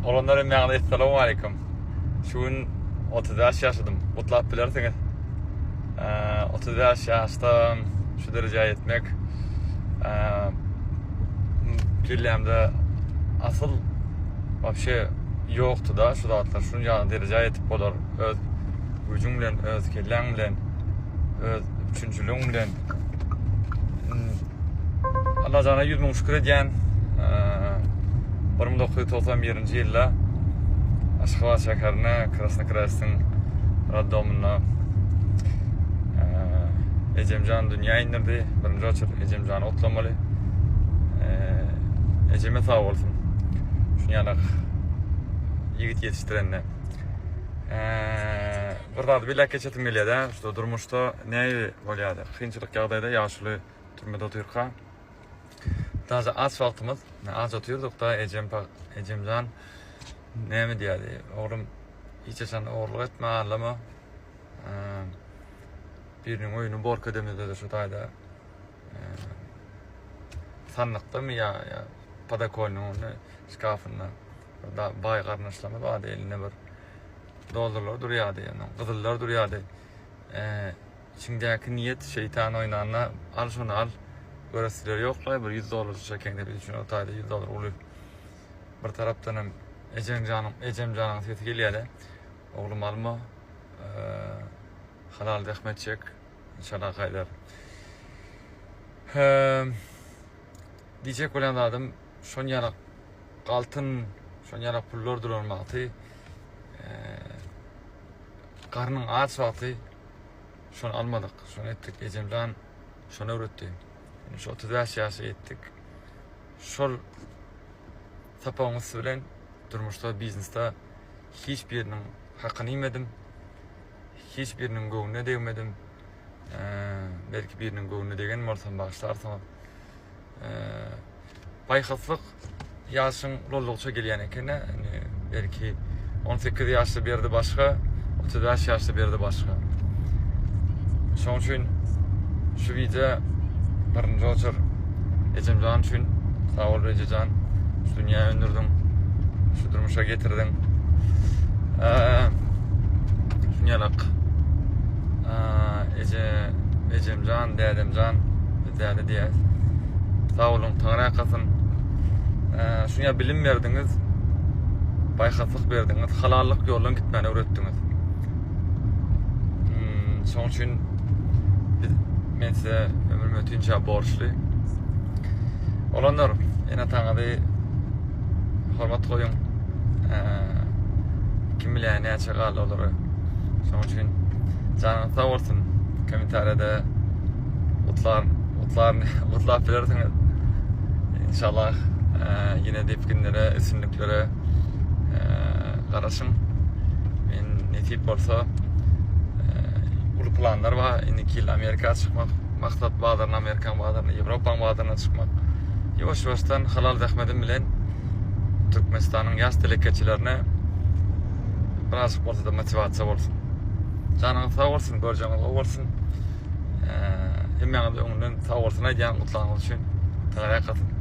Olanlara meğle esselamu aleyküm. Şu gün 30 yaşadım. Mutlak bilirsiniz. 30 yaşta şu dereceye yetmek birliğimde asıl vapşe yoktu da şu dağıtlar şunca dereceye yetip olur. Öz gücüm bilen, öz kellen bilen, öz üçüncülüğüm bilen. Allah cana 100 bin şükür ediyen 1991 yılda Aşkıva şekerine, Krasna Kras'ın raddomuna Ecemcan dünya indirdi. Birinci açır Ecemcan'ı otlamalı. Ecem'e sağ olsun. Şunyanak yigit yetiştirenle. Burada bir lak geçetim geliyordu. İşte durmuşta neyi oluyordu? Kıyınçılık yağdaydı, yaşlı türmede otururken. Daha az vaktimiz, az oturuyorduk da Ecemcan ne mi diyordu? Oğlum hiç sen oğurluk etme, ağırlama. Birinin oyunu bork edemedi de şu dayda. Sanlıkta mı ya padakolunun şkafında da bay karnaşlama da eline bir doldurlar duruyordu yani. Kızıllar duruyordu. Şimdiki niyet şeytan oynanına al şunu al. Göresileri yoklar. Bir $100 çekende bir için o dayda $100 oluyor. Bir taraftan Ecemcan'ın sesi geliyordu. Oğlum alma. Halal dehmet çek. İnşallah kaydar. Diyecek olan adım şon yanak altın, şon yanak pullar durulmaktı. Karnın ağaç vakti şon almadık. Şon ettik. Ecemcan şonu öğretti. Yani şu 35 yaşa ettik. Şol sapağımız bilen durmuşta, bizneste hiçbirinin hakkını yemedim. Hiçbirinin göğüne değmedim. Belki birinin göğüne değgen morsam bağışlarsam. Bayhaslık yaşın lollukça geliyen ekene. Yani belki 18 yaşta bir yerde başka, 35 yaşta bir yerde başka. Şunun için şu video birinci açır Ecemcan için sağ ol Ececan. Şu dünyaya öndürdün. Şu durmuşa getirdin. Şunyanak Ecemcan, Dedemcan Dede diye sağ olun, Tanrı yakasın. Şunya bilim verdiniz, baykaslık verdiniz, halallık yoldan gitmeni öğrettiniz. Son için ben size ömrüm ötünce borçlu. Olanlar yine Tanrı'yı hormat koyun. Kim bilir ne çakal olur. Son için canınız sağ olsun. Komentarda utlar bilirsiniz. İnşallah yine dipkinlere, isimliklere karışın. Netip olsa ulu planlar var. 2 yıl Amerika'ya çıkmak, maksat bağlarına, Amerikan bağlarına, Avrupa bağlarına çıkmak. Yavaş-yavaştan halal zahmetim bilen Türkmenistan'ın yaş dilekçilerine birazcık olsa da motivasyon olsun. Canınız sağ olsun, göreceğiniz olsun. Hemen önünden sağ olsun diyen mutluluğunuz için. Tanrı'ya katın.